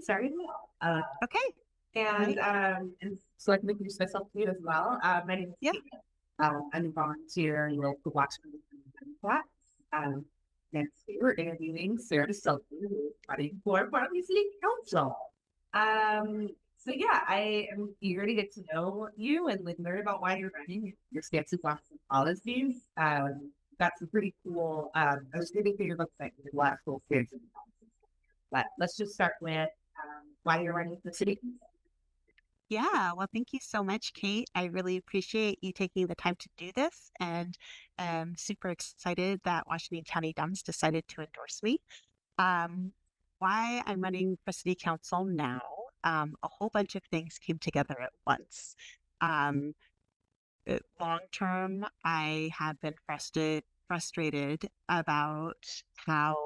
started. Okay. And Right. so I can introduce myself to you as well. My name is Yeah. Kate. I'm a volunteer in local Washington class. Um, Next year, we're interviewing Sarah Silkie, who is running for Parliament City Council. So yeah, I am eager to get to know you and learn about why you're running, your stances on some policies. Got some pretty cool. I was reading through your website with a lot of cool stances and policies. But let's just start with why you're running for the city. Yeah. Well, thank you so much, Kate. I really appreciate you taking the time to do this and I'm super excited that Washington County Dems decided to endorse me. Um, why I'm running for city council now, a whole bunch of things came together at once. Um, Long term, I have been frustrated about how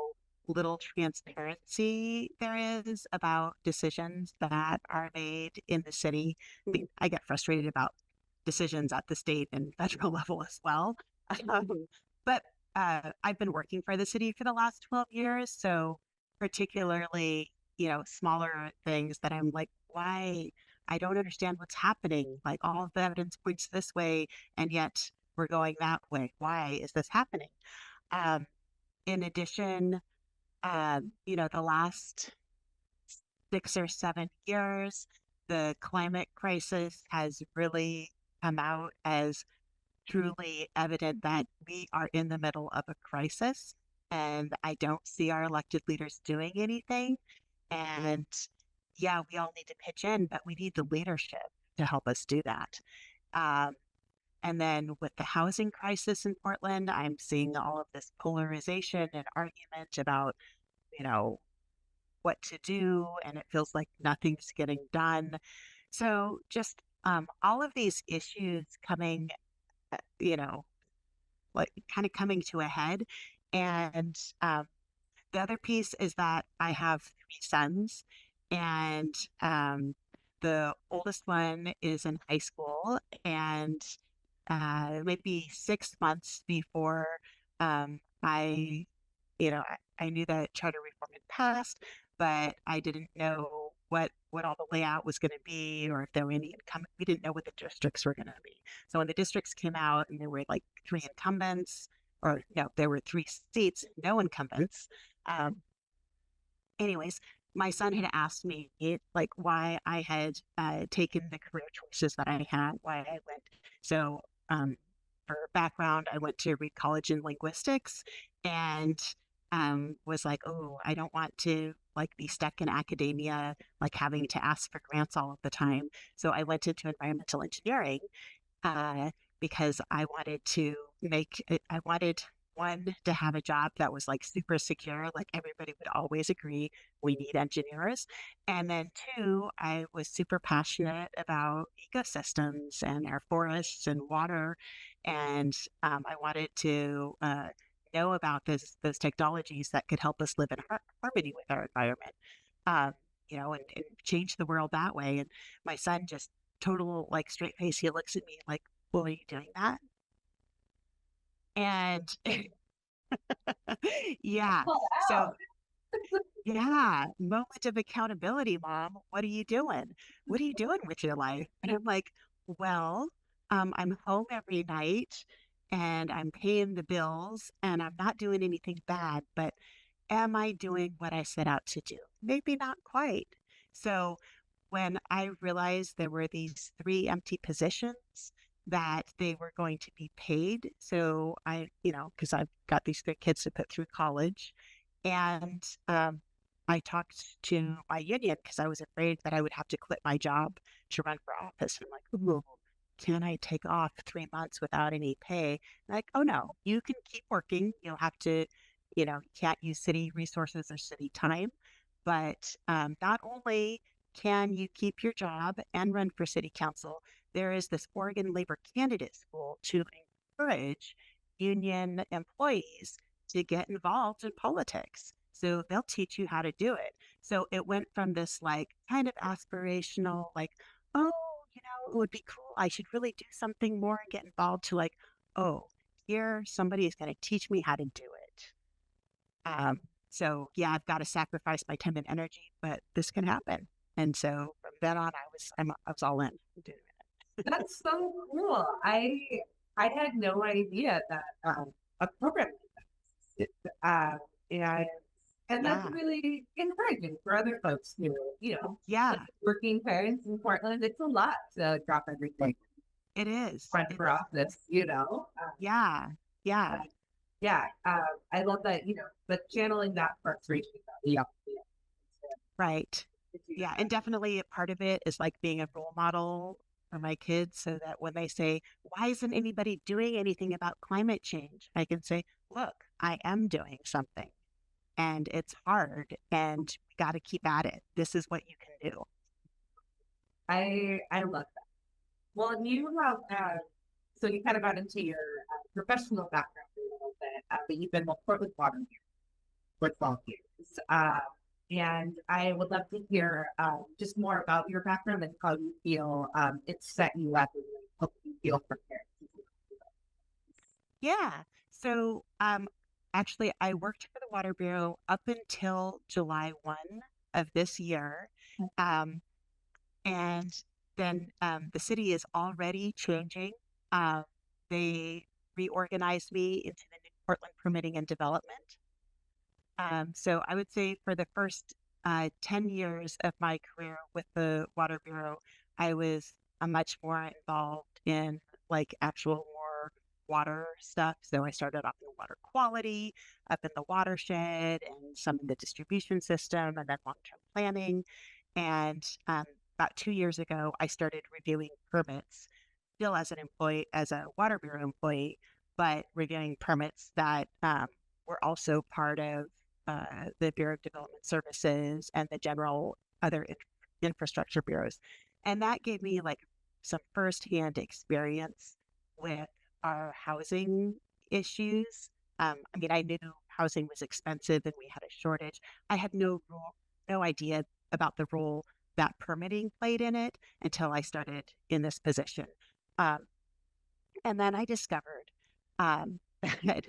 little transparency there is about decisions that are made in the city. I mean, I get frustrated about decisions at the state and federal level as well. Um, but I've been working for the city for the last 12 years. So, particularly, smaller things that I'm like, why? I don't understand what's happening. Like all of the evidence points this way, and yet we're going that way. Why is this happening? Um, in addition, the last 6 or 7 years, the climate crisis has really come out as truly evident that we are in the middle of a crisis. And I don't see our elected leaders doing anything. And yeah, we all need to pitch in, but we need the leadership to help us do that. Um, and then with the housing crisis in Portland, I'm seeing all of this polarization and argument about, you know, what to do, and it feels like nothing's getting done. So just all of these issues coming, you know, like kind of coming to a head. And the other piece is that I have 3 sons, and the oldest one is in high school, and maybe 6 months before I knew that charter reform had passed, but I didn't know what all the layout was going to be, or if there were any incumbent. We didn't know what the districts were going to be. So when the districts came out, and there were like 3 incumbents, or no, there were 3 seats, no incumbents. Um, Anyways, my son had asked me like why I had taken the career choices that I had, why I went. So for background, I went to Reed College in linguistics and was like, oh, I don't want to like be stuck in academia, like having to ask for grants all of the time. So I went into environmental engineering uh, because I wanted one to have a job that was like super secure, like everybody would always agree we need engineers. And then two, I was super passionate about ecosystems and our forests and water. And I wanted to know about those technologies that could help us live in harmony with our environment. Um, and change the world that way. And my son just total like straight face. He looks at me like, well, are you doing that? And yeah, so yeah, moment of accountability, mom. What are you doing? What are you doing with your life? And I'm like, well, I'm home every night and I'm paying the bills and I'm not doing anything bad, but am I doing what I set out to do? Maybe not quite. So when I realized there were these 3 empty positions that they were going to be paid. So because I've got these 3 kids to put through college. And I talked to my union because I was afraid that I would have to quit my job to run for office. And I'm like, ooh, can I take off 3 months without any pay? Like, oh no, you can keep working. You'll have to, you can't use city resources or city time. But not only can you keep your job and run for city council, there is this Oregon Labor Candidate School to encourage union employees to get involved in politics. So they'll teach you how to do it. So it went from this like kind of aspirational, like, oh, it would be cool. I should really do something more and get involved to like, oh, here somebody is going to teach me how to do it. So yeah, I've got to sacrifice my time and energy, but this can happen. And so from then on, I was all in doing it. That's so cool. I had no idea that a program like that. And that's Yeah, really encouraging for other folks who, like yeah, working parents in Portland. It's a lot to drop everything it is. front It for is. office. Yeah, Uh, yeah, yeah, I love that, but channeling that frustration. Yeah, right. to do Yeah, and that. definitely a part of it is like being a role model for my kids so that when they say, why isn't anybody doing anything about climate change? I can say, look, I am doing something and it's hard and we got to keep at it. This is what you can do. I love that. Well, and you have, so you kind of got into your professional background a little bit, but you've been with Portland Water for 12 years. And I would love to hear just more about your background and how you feel it's set you up and help you feel prepared. Yeah. So, actually, I worked for the Water Bureau up until July 1 of this year. Um, and then the city is already changing. Uh, they reorganized me into the new Portland Permitting and Development. So I would say for the first 10 years of my career with the Water Bureau, I was much more involved in like actual more water stuff. So I started off in water quality, up in the watershed, and some in the distribution system, and then long-term planning. And about 2 years ago, I started reviewing permits, still as an employee, as a Water Bureau employee, but reviewing permits that were also part of the Bureau of Development Services and the general other infrastructure bureaus. And that gave me like some firsthand experience with our housing issues. I mean, I knew housing was expensive and we had a shortage. I had no idea about the role that permitting played in it until I started in this position. Um, and then I discovered that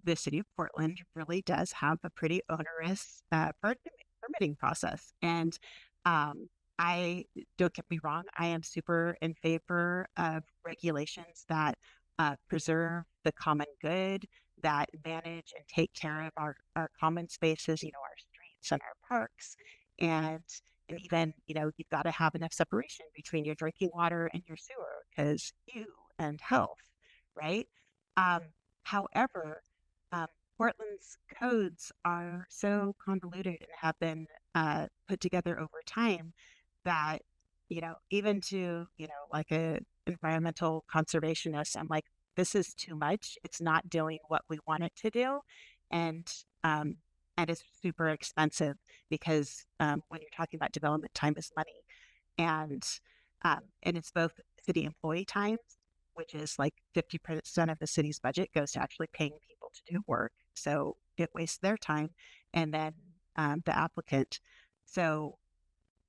the city of Portland really does have a pretty onerous permitting process. And um, I don't get me wrong, I am super in favor of regulations that preserve the common good, that manage and take care of our common spaces, our streets and our parks. And and even, you've got to have enough separation between your drinking water and your sewer because and health, right? Um, however, um, Portland's codes are so convoluted and have been put together over time that, even to, like a environmental conservationist, I'm like, this is too much. It's not doing what we want it to do. And, um, and it's super expensive because when you're talking about development, time is money. And and it's both city employee time, which is like 50% of the city's budget goes to actually paying people to do work. So it wastes their time. And then the applicant. So,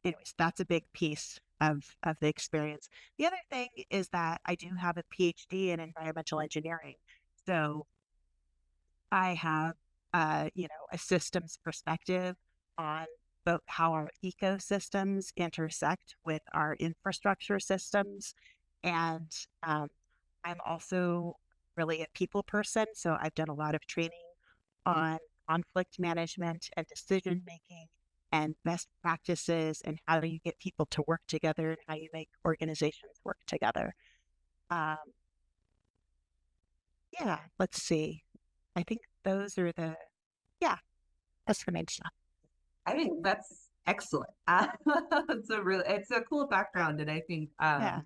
anyways, that's a big piece of the experience. The other thing is that I do have a PhD in environmental engineering. So I have, a systems perspective on both how our ecosystems intersect with our infrastructure systems. And um, I'm also really a people person. So I've done a lot of training on conflict management and decision making and best practices and how do you get people to work together and how you make organizations work together. Um, yeah, let's see. I think those are yeah, that's the main stuff. I think that's excellent. It's a cool background, and I think Yeah.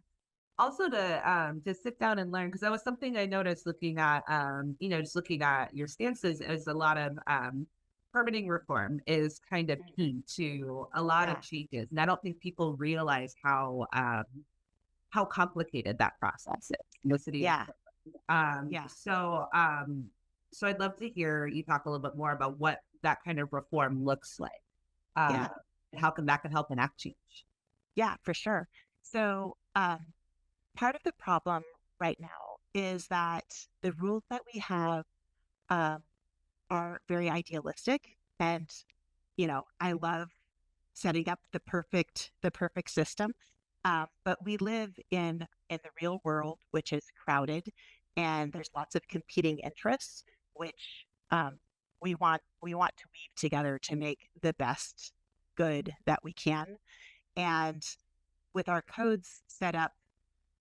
also to sit down and learn because that was something I noticed looking at just looking at your stances is a lot of permitting reform is kind of Mm. key to a lot of Yeah. changes, and I don't think people realize how complicated that process is in the city of Yeah. um Yeah. so um so I'd love to hear you talk a little bit more about what that kind of reform looks like, uh Yeah. and how can that can help enact change. Yeah, for sure. So, part of the problem right now is that the rules that we have um, are very idealistic. And, I love setting up the perfect system. But we live in the real world, which is crowded, and there's lots of competing interests, which we want to weave together to make the best good that we can. And with our codes set up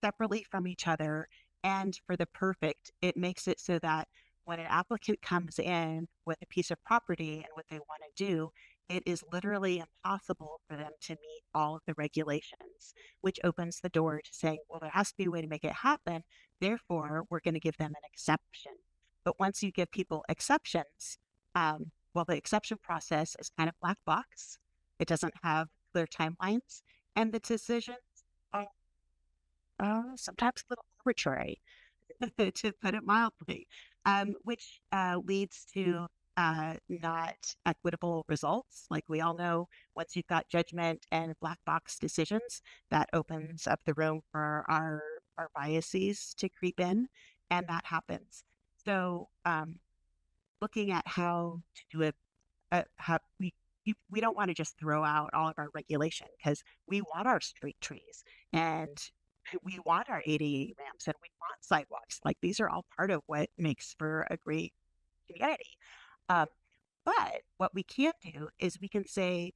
separately from each other and for the perfect, it makes it so that when an applicant comes in with a piece of property and what they want to do, it is literally impossible for them to meet all of the regulations, which opens the door to saying, well, there has to be a way to make it happen. Therefore, we're going to give them an exception. But once you give people exceptions, well, the exception process is kind of black box. It doesn't have clear timelines, and the decisions are sometimes a little arbitrary, to put it mildly, which leads to not equitable results. Like we all know, once you've got judgment and black box decisions, that opens up the room for our biases to creep in, and that happens. So, looking at how to do it, how we don't want to just throw out all of our regulation because we want our street trees and we want our ADA ramps and we want sidewalks. Like these are all part of what makes for a great community. Um, but what we can do is we can say,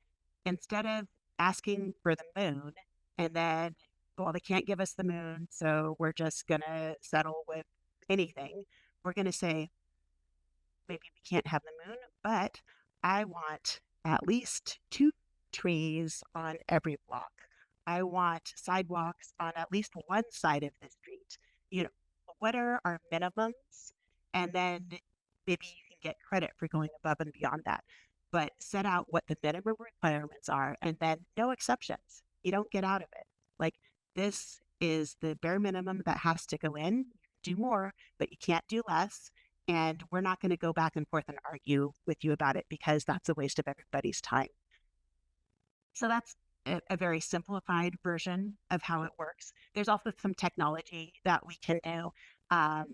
instead of asking for the moon and then, well, they can't give us the moon, so we're just going to settle with anything. We're going to say, maybe we can't have the moon, but I want at least two trees on every block. I want sidewalks on at least one side of the street. You know, what are our minimums? And then maybe you can get credit for going above and beyond that. But set out what the minimum requirements are and then no exceptions. You don't get out of it. Like this is the bare minimum that has to go in. Do more, but you can't do less, and we're not going to go back and forth and argue with you about it because that's a waste of everybody's time. So that's a very simplified version of how it works. There's also some technology that we can do. Um,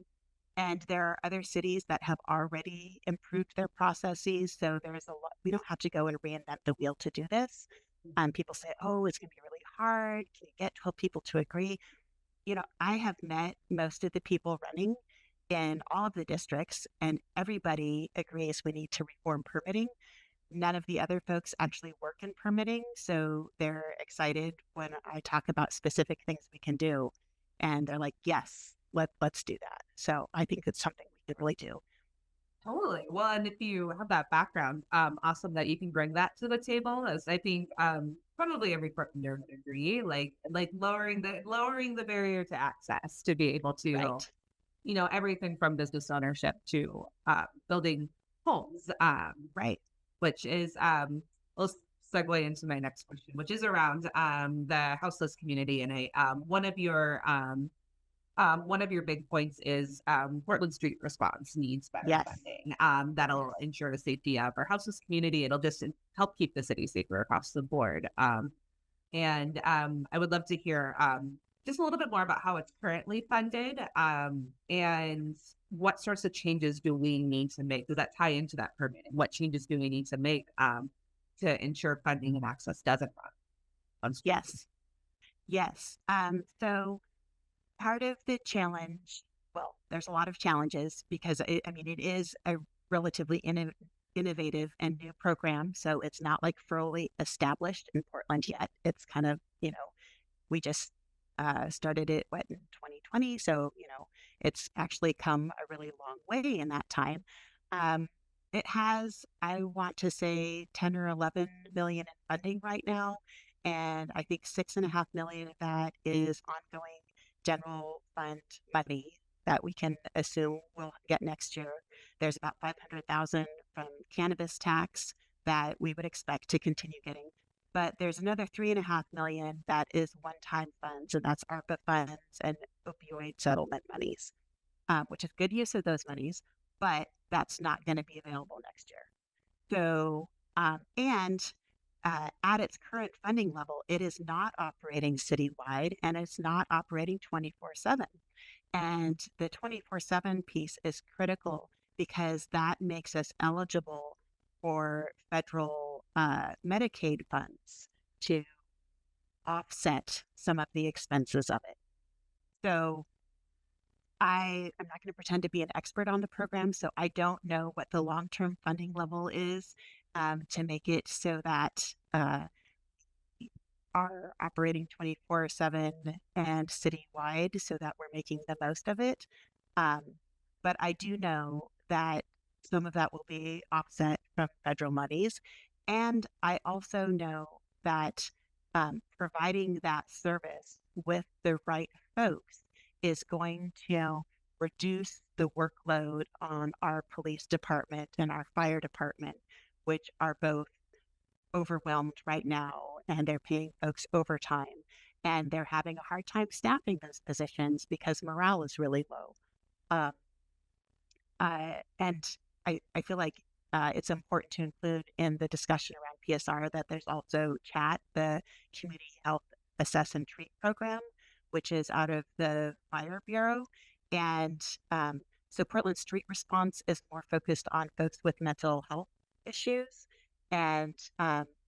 and there are other cities that have already improved their processes. So there's a lot, we don't have to go and reinvent the wheel to do this. People say, oh, it's going to be really hard. Can you get 12 people to agree? I have met most of the people running in all of the districts, and everybody agrees we need to reform permitting. None of the other folks actually work in permitting, so they're excited when I talk about specific things we can do. And they're like, yes, let's do that. So I think it's something we could really do. Totally. Well, and if you have that background, awesome that you can bring that to the table. As I think, probably every partner would agree, like lowering the barrier to access to be able to, Right. everything from business ownership to building homes, Right. which is we'll segue into my next question, which is around the houseless community. And one of your big points is Portland Street Response needs better Yes. funding. That'll ensure the safety of our houseless community. It'll just help keep the city safer across the board. And I would love to hear just a little bit more about how it's currently funded, and what sorts of changes do we need to make? Does that tie into that permitting? What changes do we need to make to ensure funding and access doesn't run unscrupulous? Yes. Yes. So part of the challenge, well, there's a lot of challenges because it is a relatively innovative and new program. So it's not like fully established in Portland yet. It's kind of, we just started it in 2020. So, it's actually come a really long way in that time. Um, it has, I want to say, 10 or 11 million in funding right now. And I think 6.5 million of that is ongoing general fund money that we can assume we'll get next year. There's about 500,000 from cannabis tax that we would expect to continue getting. But there's another 3.5 million that is one-time funds, and that's ARPA funds and opioid settlement monies, which is good use of those monies, but that's not going to be available next year. So, and at its current funding level, it is not operating citywide and it's not operating 24/7. And the 24/7 piece is critical because that makes us eligible for federal Medicaid funds to offset some of the expenses of it. So I'm not going to pretend to be an expert on the program, so I don't know what the long-term funding level is to make it so that are operating 24/7 and citywide so that we're making the most of it. Um, but I do know that some of that will be offset from federal monies. And I also know that providing that service with the right folks is going to reduce the workload on our police department and our fire department, which are both overwhelmed right now and they're paying folks overtime and they're having a hard time staffing those positions because morale is really low. Uh, and I feel like it's important to include in the discussion around PSR that there's also CHAT, the Community Health Assess and Treat program, which is out of the Fire Bureau. And so Portland Street Response is more focused on folks with mental health issues. And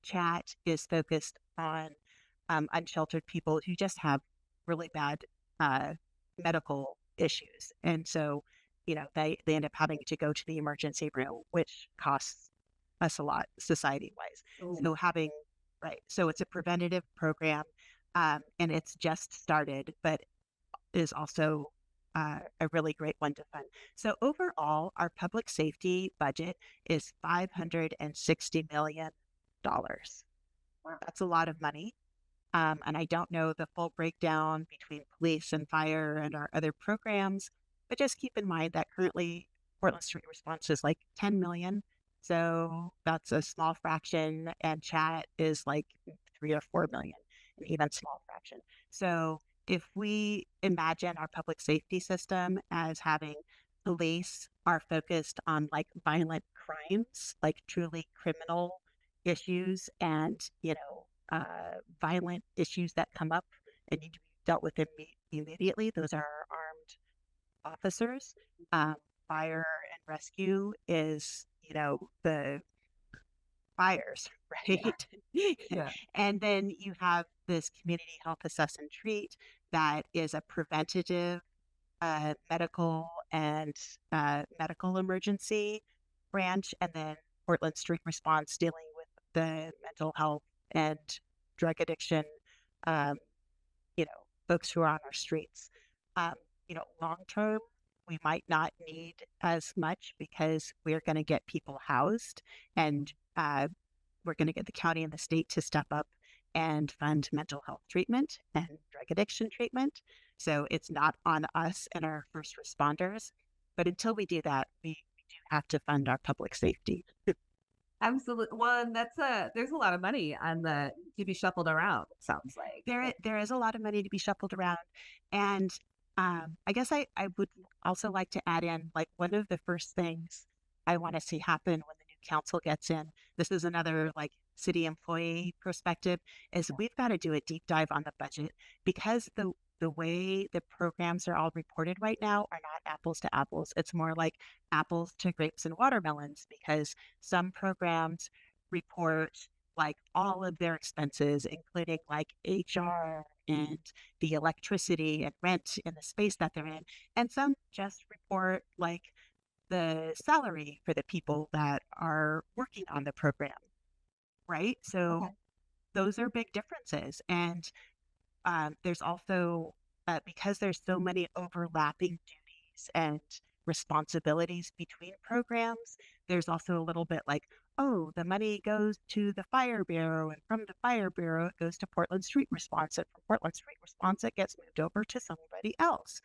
CHAT is focused on unsheltered people who just have really bad uh, medical issues. And so they end up having to go to the emergency room, which costs us a lot society wise. Oh, So right. So it's a preventative program and it's just started, but is also a really great one to fund. So overall, our public safety budget is $560 million. wow. That's a lot of money. And I don't know the full breakdown between police and fire and our other programs, but just keep in mind that currently Portland Street Response is like 10 million. So that's a small fraction, and chat is like 3 or 4 million, an even small fraction. So if we imagine our public safety system as having police are focused on like violent crimes, like truly criminal issues and, violent issues that come up and need to be dealt with immediately. Those are our armed officers. Um, Fire and rescue is, the fires, Yeah. right? Yeah. And then you have this community health assess and treat that is a preventative medical and medical emergency branch, and then Portland Street Response dealing with the mental health and drug addiction, um, folks who are on our streets. Um, long term, we might not need as much because we're going to get people housed and we're going to get the county and the state to step up and fund mental health treatment and drug addiction treatment. So it's not on us and our first responders. But until we do that, we do have to fund our public safety. Absolutely. Well, and there's a lot of money on the to be shuffled around, it sounds like. There is a lot of money to be shuffled around. And I guess I would also like to add in like one of the first things I want to see happen when the new council gets in. This is another like city employee perspective is we've got to do a deep dive on the budget because the way the programs are all reported right now are not apples to apples. It's more like apples to grapes and watermelons because some programs report like all of their expenses, including like HR and the electricity and rent and the space that they're in. And some just report like the salary for the people that are working on the program, right? So Okay. those are big differences. And there's also, because there's so many overlapping duties and responsibilities between programs, there's also a little bit like, oh, the money goes to the Fire Bureau, and from the Fire Bureau, it goes to Portland Street Response, and from Portland Street Response, it gets moved over to somebody else.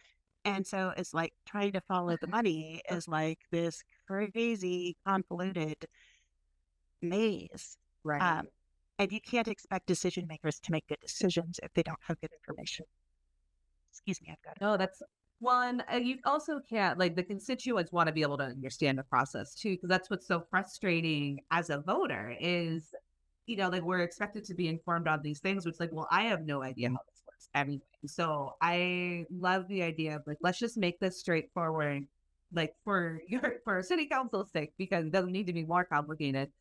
And so it's like trying to follow the money is like this crazy, convoluted maze. Right. Um, and you can't expect decision makers to make good decisions if they don't have good information. Excuse me, I've got it. No, that's one. You also can't like the constituents want to be able to understand the process too, because that's what's so frustrating as a voter is, like we're expected to be informed on these things, which like, well, I have no idea how this works anyway. So I love the idea of like, let's just make this straightforward, like for city council's sake, because it doesn't need to be more complicated.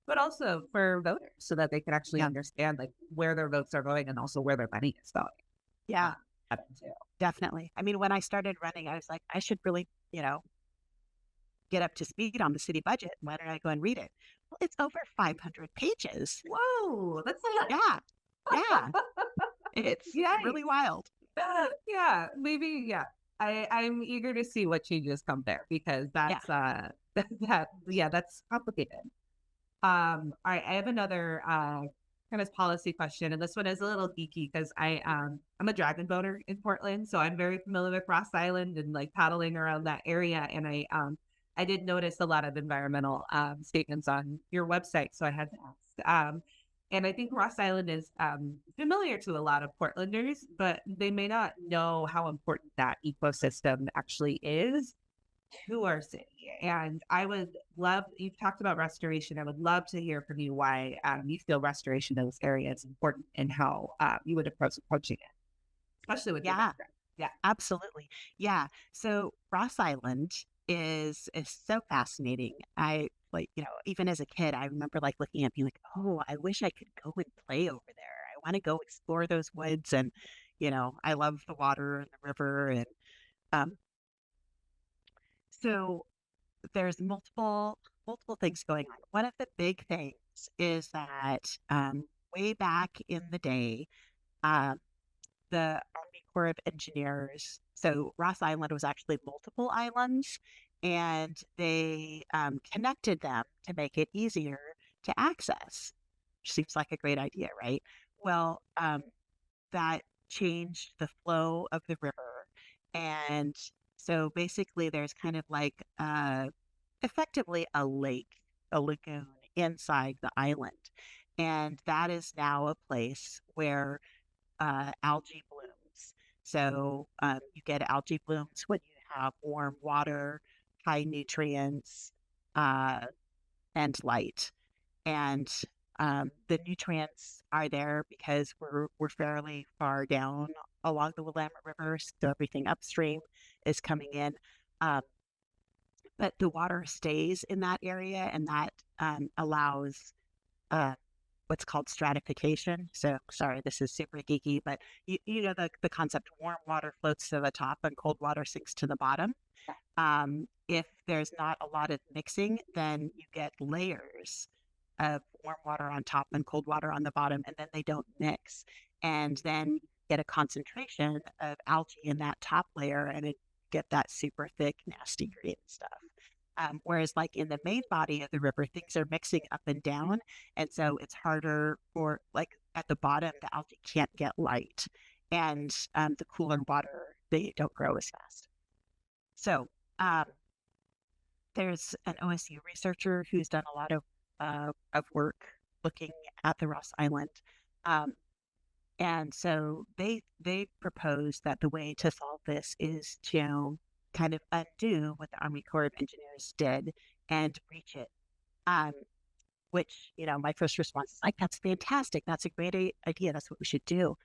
but also for voters so that they can actually Yeah. understand like where their votes are going and also where their money is going. Yeah, That too. definitely. I mean, when I started running, I was like, I should really, get up to speed on the city budget. Why don't I go and read it? Well, it's over 500 pages. Whoa, that's a Yeah. Yeah. lot. It's Yikes. really wild. Yeah, maybe. Yeah, I'm eager to see what changes come there because Yeah. that's yeah, that's complicated. All right, I have another kind of policy question, and this one is a little geeky because I'm a dragon boater in Portland, so I'm very familiar with Ross Island and like paddling around that area. And I did notice a lot of environmental statements on your website, so I had to ask. And I think Ross Island is familiar to a lot of Portlanders, but they may not know how important that ecosystem actually is to our city. And I would love, you've talked about restoration. I would love to hear from you why you feel restoration of this area is important and how you would approaching it, especially with your Yeah. background. Yeah. Absolutely. Yeah. So Ross Island is so fascinating. I like, even as a kid, I remember like looking at being like, oh, I wish I could go and play over there. I want to go explore those woods and, I love the water and the river and um so there's multiple things going on. One of the big things is that way back in the day, um the Army Corps of Engineers. So Ross Island was actually multiple islands, and they connected them to make it easier to access. Which seems like a great idea, right? Well, that changed the flow of the river, and so basically, there's kind of like effectively a lake, a lagoon inside the island, and that is now a place where algae blooms. So you get algae blooms when you have warm water, high nutrients, uh, and light. And the nutrients are there because we're fairly far down along the Willamette River, so everything upstream is coming in. Um, but the water stays in that area, and that allows uh, what's called stratification. So sorry, this is super geeky, but you know the concept warm water floats to the top and cold water sinks to the bottom. If there's not a lot of mixing, then you get layers of warm water on top and cold water on the bottom, and then they don't mix. And then you get a concentration of algae in that top layer, and it get that super thick, nasty green stuff. Whereas, like in the main body of the river, things are mixing up and down. And so it's harder for, like, at the bottom, the algae can't get light. And the cooler water, they don't grow as fast. So um, there's an OSU researcher who's done a lot of work looking at the Ross Island. Um, and so they propose that the way to solve this is to kind of undo what the Army Corps of Engineers did and reach it. Um, which, my first response is like, that's fantastic. That's a great idea. That's what we should do.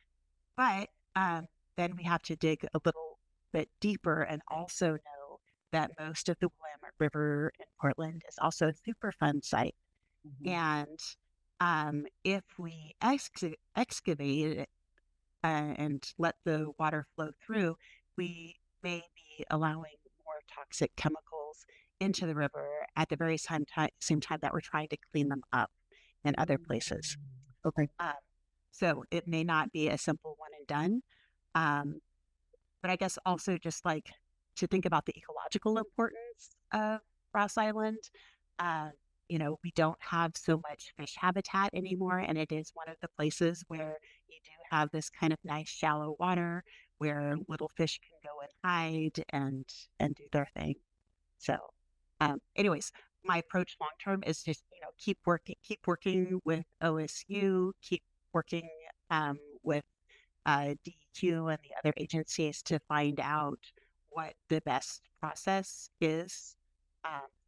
But then we have to dig a little bit deeper and also know that most of the Willamette River in Portland is also a Superfund site. Mhm. And if we excavate it and let the water flow through, we may be allowing more toxic chemicals into the river at the very same time that we're trying to clean them up in other places. Okay. Um, so it may not be a simple one and done. Um, but I guess also just like to think about the ecological importance of Ross Island. Uh, we don't have so much fish habitat anymore, and it is one of the places where you do have this kind of nice shallow water where little fish can go and hide and do their thing. So, anyways, my approach long term is just keep working with OSU, keep working with DEQ and the other agencies to find out what the best process is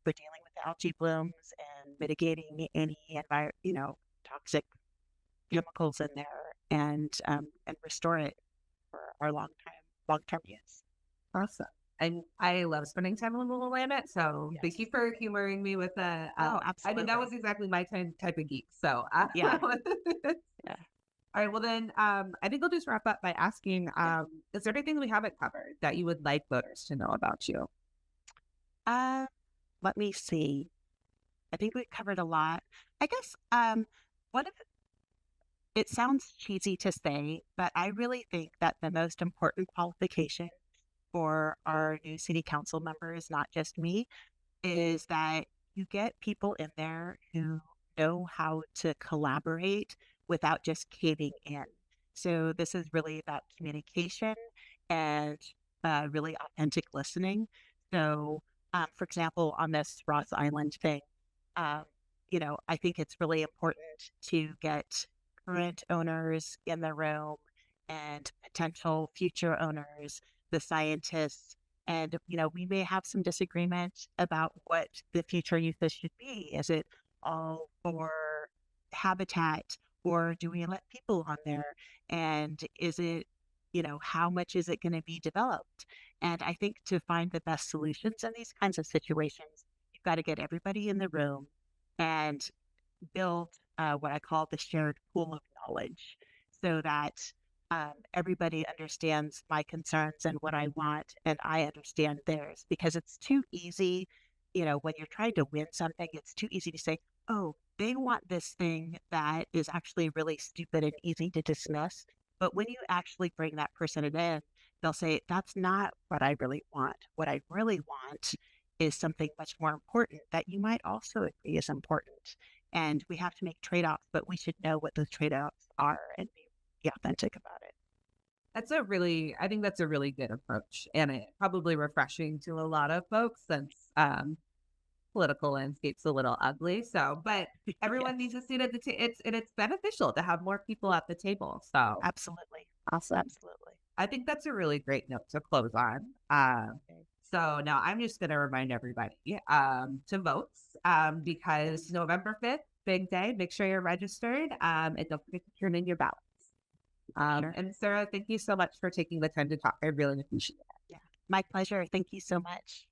for dealing with the algae blooms and mitigating any toxic chemicals in there and restore it for our long term use. Awesome. and I love spending time on Little Planet. So thank you Yes. for humoring me with that. Oh, I mean, that absolutely. was exactly my type of geek. So, Yeah. all Yeah. right. Well, then, I think I'll just wrap up by asking, Yeah. is there anything we haven't covered that you would like voters to know about you? Uh, Let me see. I think we covered a lot. I guess one of it sounds cheesy to say, but I really think that the most important qualification for our new city council members, not just me, is that you get people in there who know how to collaborate without just caving in. So this is really about communication and really authentic listening. So, for example, on this Ross Island thing, um, I think it's really important to get current owners in the room and potential future owners, the scientists, and, we may have some disagreement about what the future uses should be. Is it all for habitat or do we let people on there? And is it, how much is it going to be developed? And I think to find the best solutions in these kinds of situations, you've got to get everybody in the room and build what I call the shared pool of knowledge so that everybody understands my concerns and what I want, and I understand theirs. Because it's too easy, when you're trying to win something, it's too easy to say, oh, they want this thing that is actually really stupid and easy to dismiss. But when you actually bring that person in, they'll say, that's not what I really want. What I really want is something much more important that you might also agree is important. And we have to make trade offs, but we should know what those trade offs are and be authentic about it. I think that's a really good approach, and it probably refreshing to a lot of folks since political landscape's a little ugly. So, but everyone needs Yes, a seat at the table. It's beneficial to have more people at the table. So absolutely. awesome. Absolutely. I think that's a really great note to close on. Okay. So now I'm just going to remind everybody to vote because Yes. November 5th, big day. Make sure you're registered and don't forget to turn in your ballot. Sure. And Sarah, thank you so much for taking the time to talk. I really appreciate it. Yeah. My pleasure. Thank you so much.